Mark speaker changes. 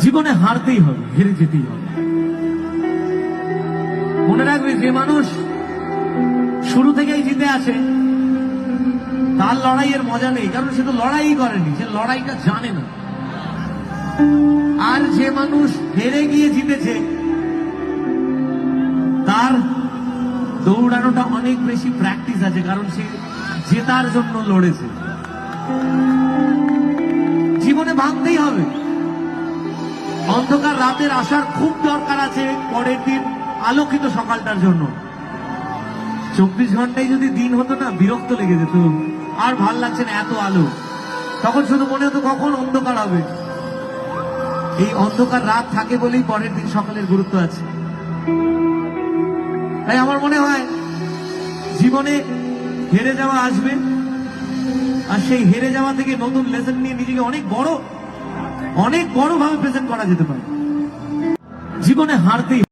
Speaker 1: জীবনে হারতেই হবে, হেরে যেতেই হবে। মনে রাখবে, যে মানুষ শুরু থেকেই জিতে আসে তার লড়াইয়ের মজা নেই, কারণ সে তো লড়াই করেনি, সে লড়াইটা জানে না। আর যে মানুষ হেরে গিয়ে জিতেছে তার দৌড়ানোটা অনেক বেশি প্র্যাকটিস আছে, কারণ সে জেতার জন্য লড়েছে। জীবনে ভাঙতেই হবে। অন্ধকার রাতের আসার খুব দরকার আছে পরের দিন আলোকিত সকালটার জন্য। 24 ঘন্টায় যদি দিন হতো না, বিরক্ত লেগে যেত, আর ভাল লাগছে না এত আলো। তখন শুধু মনে হতো কখন অন্ধকার হবে। এই অন্ধকার রাত থাকে বলেই পরের দিন সকালের গুরুত্ব আছে। তাই আমার মনে হয় জীবনে হেরে যাওয়া আসবে, আর সেই হেরে যাওয়া থেকে নতুন লেসন নিয়ে নিজেকে অনেক বড় ভাবে প্রেজেন্ট করা যেতে পারে। জীবনে হারতেই